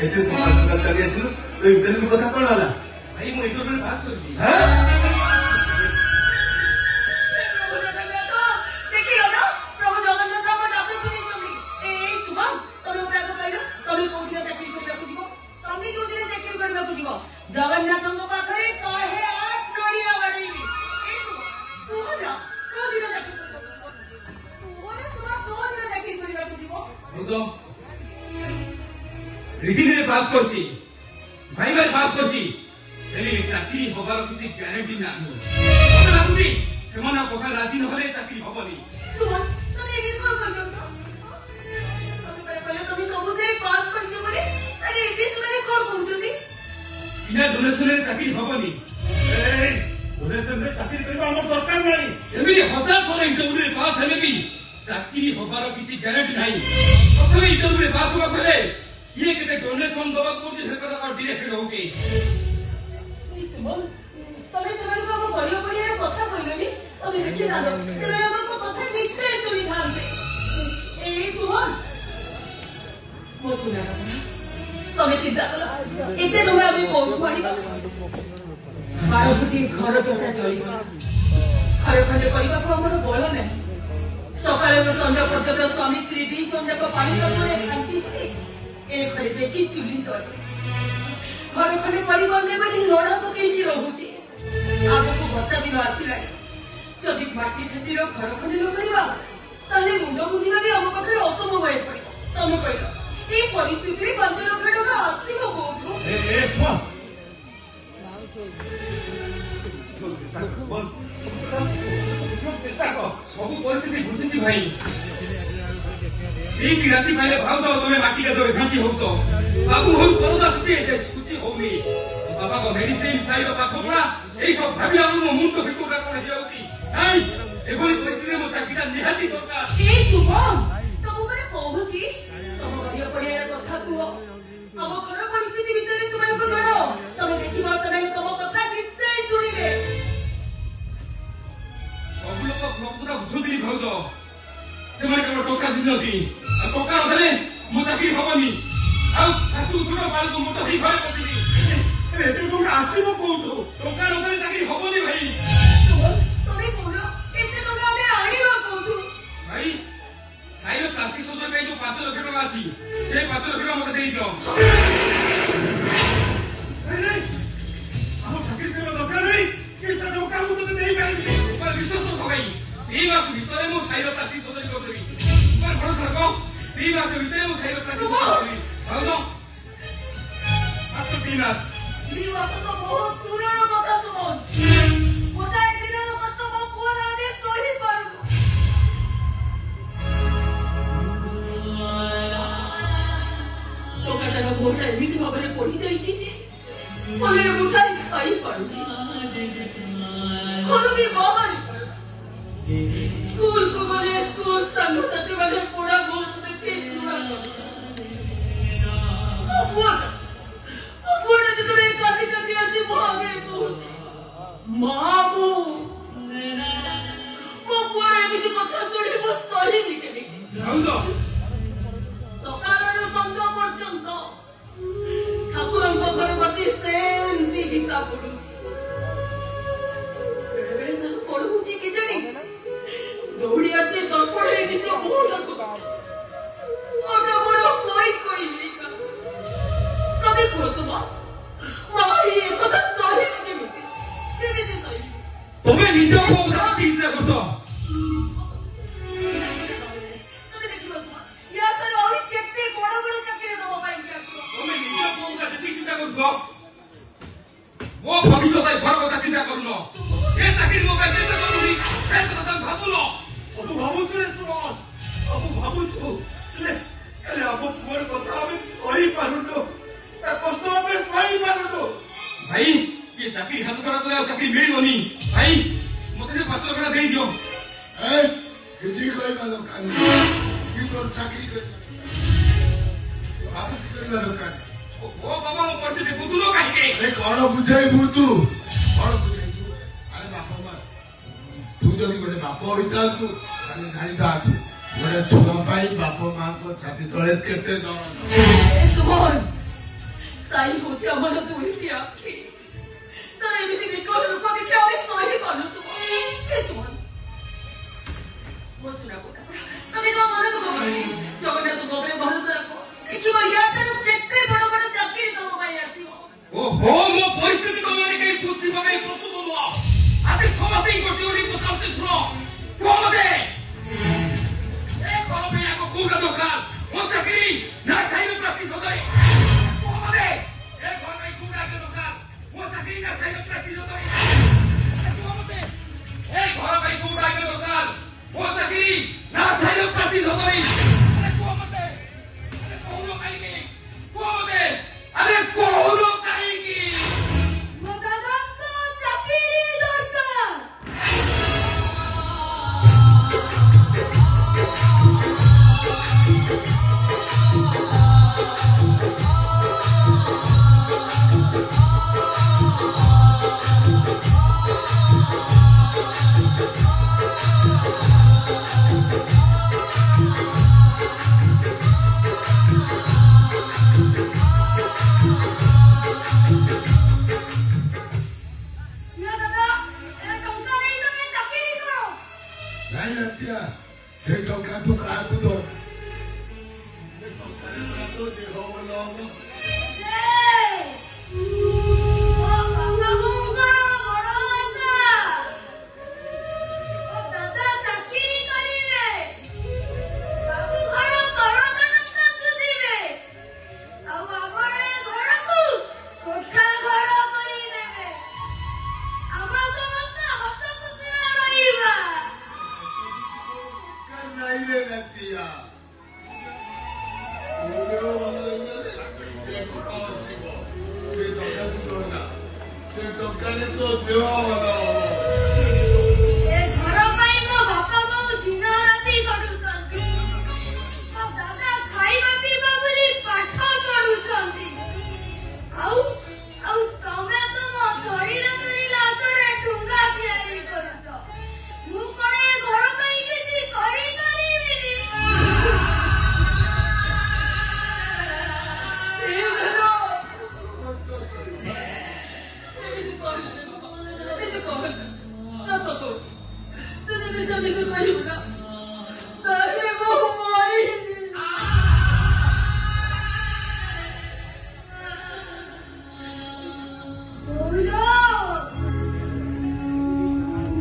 ଏତେ ସକାଳ ସକାଳ ଚାଲି ଆସିଲୁ ତ ଇଣ୍ଟରଭ୍ୟୁ କଥା କଣ ହେଲା? ଭାଇ ମୁଁ ଇଣ୍ଟରଭ୍ୟୁ ପାସ୍ କରିଛି। ଜଗନ୍ନାଥଙ୍କ ପାଖରେ 108 ନଡ଼ିଆ ବାଡ଼େଇବି। ରିଟିନରେ ପାସ୍ କରିଛି, ଭାଇବାରେ ପାସ୍ କରିଛି, ହେଲେ ଚାକିରି ହବାର କିଛି ଗ୍ୟାରେଣ୍ଟି ନାହିଁ। ମତେ ଲାଗୁଛି ସେମାନଙ୍କ କଥା ରାଜି ନହେଲେ ଚାକିରି ହବନି। ବିନା ଡୋନେସନରେ ଚାକିରି ହବନି। ଡୋନେସନରେ ଚାକିରି କରିବା ଆମର ଦରକାର ନାହିଁ। ଏମିତି ହଜାର ଥର ଇଣ୍ଟରଭ୍ୟୁରେ ପାସ୍ ହେଲେ ବି ଚାକିରି ହବାର କିଛି ଗ୍ୟାରେଣ୍ଟି ନାହିଁ। ପ୍ରଥମେ ଇଣ୍ଟରଭ୍ୟୁରେ ପାସ୍ ହବାକୁ ହେଲେ କିଏ କେତେ ଡୋନେସନ ଦବାକୁ ପଡୁଛି ସେ କଥା ଡିରେକ୍ଟ ରହୁଛି। ତମେ ସେମାନଙ୍କୁ ଆମ ଗରିବ ପଡ଼ିଆର କଥା କହିଲନି, ତମେ ଦେଖିଥାନ୍ତ ସେମାନଙ୍କ କଥା ନିଶ୍ଚୟ ଶୁଣିଥାନ୍ତେ। ଏଇ ସୁମନ ମୋ ଶୁଣା କଥା, ତମେ ଚିନ୍ତା କର ଏତେ ଟଙ୍କା ଆମେ କୋଉଠୁ ଆଣିବା? 12 ଫୁଟି ଘର ଚଟା ଚଳିବ, ଘର ଖଣ୍ଡେ କରିବାକୁ ଆମର ବଳ ନାହିଁ। ସକାଳରୁ ସନ୍ଧ୍ୟା ପର୍ଯ୍ୟନ୍ତ ସ୍ୱାମୀ ସ୍ତ୍ରୀ 2 ଜଣ ଯାକ ପାଣି ତତ୍ତ୍ୱରେ ଘାଣ୍ଟିଥିଲେ ଏ ଘରେ ଯାଇକି ଚୁଲି ଚଳେ। ଘର ଖଣ୍ଡେ କରିପାରୁନେ ବୋଲି ଲଢା ପକେଇକି ରହୁଛି। ଆଗକୁ ବର୍ଷା ଦିନ ଆସିଲାଣି, ଯଦି ମାଟି ଛାତିର ଘର ଖଣ୍ଡେ ନ କରିବା ତାହେଲେ ମୁଣ୍ଡ ବୁଝିବା ବି ଆମ ପାଖରେ ଅସମ୍ଭବ ହয়ে ପଡିବ। ତମେ କହିଲ এই ପରିସ୍ଥିତିରେ 5 ଲକ୍ଷ ଟଙ୍କା ଆସିବ କୋଉଠୁ? ସବୁ ପରିସ୍ଥିତି ବୁଝିଛି ଭାଇ। ଦିନ ରାତି ପାଇଲେ ଭାଉଛ ତମେ ମାଟି କାଦରେ ଘାଣ୍ଟି ହଉଛ। ବାବୁ ହଉ କରଦା ସୂଚି ହଉନି। ବାବାଙ୍କ ମେଡିସିନ ସାଇର ପାଠ ପଢା ଏଇସବୁ ଭାବିଲା ବେଳକୁ ମୋ ମୁଣ୍ଡ ଭିତରଟା କଣ ହେଇଯାଉଛି। ନାଇଁ, ଏଭଳି ପରିସ୍ଥିତିରେ ମୋ ଚାକିରିଟା ନିହାତି ଦରକାର। এই সুমন ସବୁବେଳେ କହୁଛି ତମ ଗରିବ ପଡ଼ିଆର କଥା କୁହ, ଆମ ଘର ପରିସ୍ଥିତି ବିଷୟରେ ସେମାନଙ୍କୁ ଜଣାଅ। ତମେ ଦେଖିବ ସେମାନେ ତମ କଥା ନିଶ୍ଚୟ ଶୁଣିବେ। ସବୁ ଲୋକ ପୁରା ବୁଝନ୍ତିନି ଭାଉଜ, ସେମାନେ କେବଳ ଟଙ୍କା ଦିଅନ୍ତି। ଆଉ ଟଙ୍କା ନଦେଲେ ମୋ ଚାକିରି ହବନି। ଆଉ ଶାଶୁ ଛୋଟ ବାଳକୁ ମୁଁ ତ ହେଇ ଘରେ ବସିବି। ଏତେ ଟଙ୍କା ଆସିବ କୋଉଠୁ? ଟଙ୍କା ନଦେଲେ ଚାକିରି ହବନି ଭାଇ। ତମେ କହୁନ ଏତେ ଟଙ୍କା ଆମେ ଆଣିବା କୋଉଠୁ? ଭାଇ ସାଇର ପ୍ଲାଷ୍ଟିକ ସର୍ଜରୀ ପାଇଁ ଯୋଉ 5 ଲକ୍ଷ ଟଙ୍କା ଅଛି ସେ 5 ଲକ୍ଷ ଟଙ୍କା ମତେ ଦେଇଦିଅ। ଆମ ଚାକିରି କରିବା ଦରକାର ନାହିଁ କି ସେ ଟଙ୍କା ମୁଁ ତତେ ଦେଇପାରିବି। ବିଶ୍ୱାସ କର ଭାଇ, 2 ମାସ ଭିତରେ ମୁଁ ସାଇର ପ୍ଲାଷ୍ଟିକ ସର୍ଜରୀ କରିଦେବି। ଭରସା ରଖ, 2 ମାସ ଭିତରେ ମୁଁ ସାଇର ପ୍ଲାଷ୍ଟିକ ସର୍ଜରୀ କରିଦେବି। ଭାଉଜ ମାତ୍ର 2 ମାସ। 2 ମାସ ତ ବହୁତ ପୁରାଣ କଥା ସୁମନ। ଗୋଟାଏ ଦିନର କଷ୍ଟ ମୋ ପୁଅ ଆମେ ସହିପାରୁନୁ। ଟଙ୍କାଟାର ବୋହଟା ଏମିତି ଭାବରେ ପଡିଯାଇଛି ଯେ ମନରେ ମୁଠାଇ ଖାଇପାରୁନି, ଘରୁ ବି ବାହାରି ପାରୁନି। ସ୍କୁଲକୁ ଗଲେ ସ୍କୁଲ ସାଙ୍ଗସାଥି ମାନେ ପୋଡ଼ା ବୋର୍ଡ ଦେଖି ପୁଅଟା ଯେତେବେଳେ କାନ୍ଦି କାନ୍ଦି ଆସି ମୋ ଆଗରେ କହୁଛି, ମା ମୋ ପୁଅର ଏମିତି କଥା ଶୁଣି ମୁଁ ସହିବି କେମିତି? ସକାଳରୁ ସନ୍ଧ୍ୟା ପର୍ଯ୍ୟନ୍ତ ଠାକୁରଙ୍କ ଘରେ ବସି ସେମିତି ଗୀତା ପଢୁଛି। ବେଳେବେଳେ ତାହା କଣ ହଉଛି କେଜାଣି ଦୌଡ଼ି ଆସି ଦର୍ପଣରେ ନିଜ ମୁହଁଟାକୁ ବଡ ବଡ କହି ତମେ କୁହ ସୁମା, ମାରି ଏକଥା ସହିବି କେମିତି? କେମିତି ସହିବି? ତମେ ନିଜ ଚିନ୍ତା କରୁଛ। ତମେ ଦେଖିବ ସୁମା, ୟା ପରେ ଆହୁରି କେତେ ବଡ ବଡ ଚାକିରି ଦବା ପାଇଁ ଆସିବ। ତମେ ନିଜ ପୁଅକୁ ଯେତିକି ଚିନ୍ତା କରୁଛ ମୋ ଭବିଷ୍ୟତ ଘର କଥା ଚିନ୍ତା କରୁନ। ଏ ଚାକିରି ମୋ ପାଇଁ ଚିନ୍ତା କରୁନି, ସେ କଥା ତମେ ଭାବୁନ। ସବୁ ଭାବୁଛୁ ରେ ସୁମନ, ସବୁ ଭାବୁଛୁ, ହେଲେ ଆମ ପୁଅର କଥା ଆମେ ସହିପାରୁନୁ। ତା କଷ୍ଟ ଆମେ ସହିପାରୁନୁ। ଭାଇ ये चाकरी हाथ करा तो चाकरी मिलबनी भाई मते से 5 लाख टका देई दियो। କିଛି କରିବା ଦରକାର ନାହିଁ କି ତୋର ଚାକିରି କରିବା ଦରକାର। ଓ ବାବା ମୋ ପରିସ୍ଥିତି ବୁଝୁନ କାହିଁକି? ଆରେ କଣ ବୁଝେଇବୁ ତୁ? କଣ ବୁଝେଇବୁ? ଆରେ ବାପା ମା ତୁ ଯଦି ଗୋଟେ ବାପ ହୋଇଥାନ୍ତୁ ତାହେଲେ ଜାଣିଥାନ୍ତୁ ଗୋଟେ ଛୁଆ ପାଇଁ ବାପ ମାଙ୍କ ଛାତି ତଳେ କେତେ ଦରଦ। ସୁମନ ସାଇ ହଉଛି ଆମର ଦୁଇଟି ଆଖି ତାର ଏମିତି ବିକଳ ରୂପ ଦେଖି ଆମେ ସହିପାରୁନୁ ସୁମନ ମୋ ଚୁରା କୋଟା ତମେ କଣ ମନେ କରୁନି ଜଗନ୍ନାଥଙ୍କ ଉପରେ ଭରସା ରଖ ଦେଖିବ ୟାଠାରୁ କେତେ ବଡ ବଡ ଚାକିରି ତମ ପାଇଁ ଆସିବ। ଓହୋ ମୋ ପରିସ୍ଥିତି ତମମାନେ କେହି ବୁଝିବା ପାଇଁ ପ୍ରସ୍ତୁତ ନୁହଁ। ଆଜି ସମସ୍ତେ ଗୋଟିଏ ଗୋଟିଏ ପଚାରୁଛି ଶୁଣ କୁହ ମତେ ଏ ଘର ପାଇଁ ଆଗ କୋଉଟା ଦରକାର ମୋ ଚାକିରି ନା ସାଇର ପ୍ରତିଶୋଧରେ କୁହ ମତେ ଏ ଘର ପାଇଁ କୋଉଟା ଆଗ ଦରକାର ମୋ ଚାକିରି ନା ସାଇର ପ୍ରତିଶୋଧରେ କୁହ ମତେ ଏ ଘର ପାଇଁ କୋଉଟା ଆଗ ଦରକାର ମୋ ଚାକିରି ନା ସାଇର ପ୍ରତିଶୋଧରେ କୁହ ମତେ କହୁନ କାହିଁକି କୁହ ମତେ ଆରେ କହୁନ କାହିଁକି ମୋ ଦାଦାଙ୍କ ଚାକିରି ଦରକାର। ନାଇଁ ରାତିଆ ସେ ଟଙ୍କା ତୁ କାହାକୁ ଦଉ ସେ ଟଙ୍କାରେ ପରା ତୋ ଦେହ ଭଲ ହବ। ନାଇଁ ରେ ରାତିଆ ମୋ ଦେହ ଭଲ ହେଇଗଲେ ଏ ଘର ଆସିବ ସେ ଟଙ୍କା ତୁ ଦଉନା ସେ ଟଙ୍କାରେ ତୋ ଦେହ ଭଲ ହବ। ଏ ଘର ପାଇଁ ମୋ ବାପା ବୋଉ ଦିନ ରାତି ଖଟୁଛନ୍ତି। ମୋ ଦାଦା ଖାଇବା ପିଇବା ବୋଲି ପାଠ ପଢୁଛନ୍ତି। ଆଉ ତମେ ତ ମୋ ଶରୀର ଧରିଲା ହାତରେ ଠୁଙ୍ଗା ତିଆରି କରୁଛ। ମୁଁ କଣ ଏ ଘର ପାଇଁ କିଛି କରିପାରିବିନି?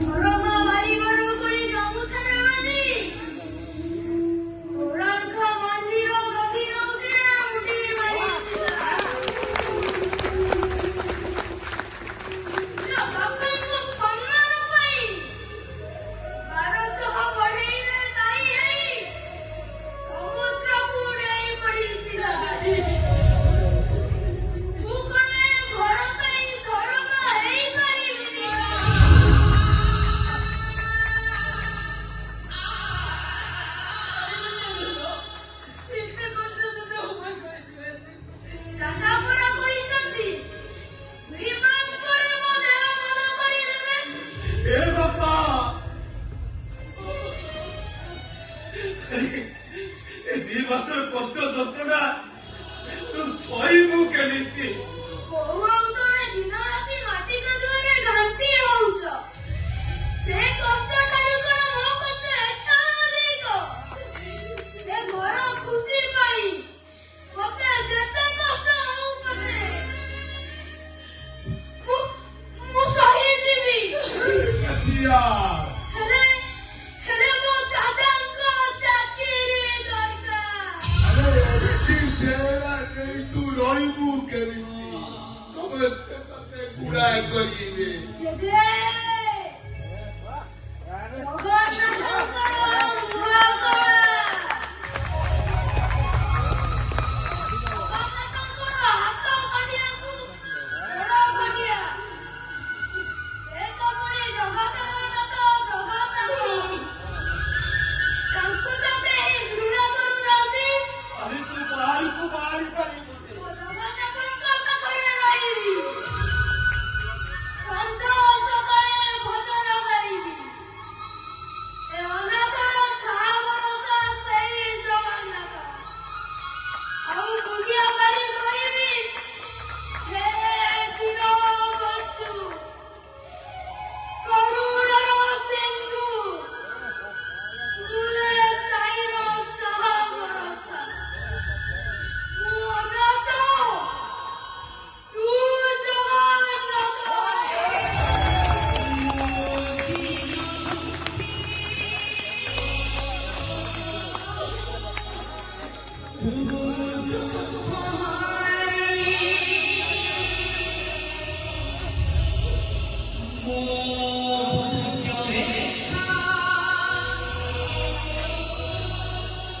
ଧରମା ବାରିବାରୁ କରି ଗାମୁଛାରେ ବାନ୍ଧି କୋଣାର୍କ ମନ୍ଦିର ଗଦିର ଉପରେ ମୁଣ୍ଡି ମାରିଥିଲା। ନିଜ ବାପାଙ୍କ ସମ୍ମାନ ପାଇଁ 1200 ବଢେଇରେ ଦାୟୀ ହେଇ ସମୁଦ୍ରକୁ ଡେଇଁ ପଡିଥିଲା। ମୁଁ କଣ ଏ ଘର ପାଇଁ ଧରମା ହେଇପାରିବିନି? ଦାଦା ପରା କହିଛନ୍ତି 2 ମାସ ପରେ ମୋ ଦେହ ଭଲ କରିଦେବେ। ଏ ବାପା ଏ 2 ମାସର କଷ୍ଟ ଯନ୍ତ୍ରଣା ତୁ ସହିବୁ କେମିତି? ବୋଉ ଆଉ ତମେ ଦିନ ରାତି ମାଟି କାଦୁଅରେ ଘାଣ୍ଟି ହଉଛ। ସେ କଷ୍ଟଠାରୁ କଣ ମୋ କଷ୍ଟ ଏତେ ଅଧିକ? ଏ ଘର ଖୁସି ପାଇଁ ମତେ ଯେତେ କଷ୍ଟ ହଉ ପଛେ ମୁଁ ସହିଯିବି। ରାତିଆ ହେଲେ ମୋ ଦାଦାଙ୍କ ଚାକିରି ଦରକାର। ଆରେ ଏଠି ଠେଲା ନେଇ ତୁ ରହିବୁ କେମିତି? ସମସ୍ତେ ତତେ ଗୁଡା କରିବେ। ଜେଜେ ଜଗନ୍ନାଥଙ୍କର ନୂଆ କଳା। ଜଗନ୍ନାଥଙ୍କର ହାତ ଗଣ୍ଠିଆକୁ ଗୋଡ଼ ଗଣ୍ଠିଆ। ସେ ତ ପୁଣି ଜଗତରନାଥ ଜଗନ୍ନାଥ। ତାଙ୍କୁ ତ କେହି ଘୃଣା କରୁନାହାନ୍ତି। ଆରେ ତୁ ବାହାରକୁ ବାହାରି ପାରିବୁନି। ମୋ ଜଗନ୍ନାଥଙ୍କ ପାଖରେ ରହିବି। ସଞ୍ଜ ସକାଳେ ଆଉ ବୁଲିଆ ପାରି କହିବି ହେ ଦୀନବନ୍ଧୁ କରୁଣର ସିନ୍ଧୁ କୁଳେ ସାଇର ସାହା ଭରସା ମୁଁ ଅନାଥ ତୁ ଜଗନ୍ନାଥ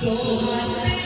তোহাতে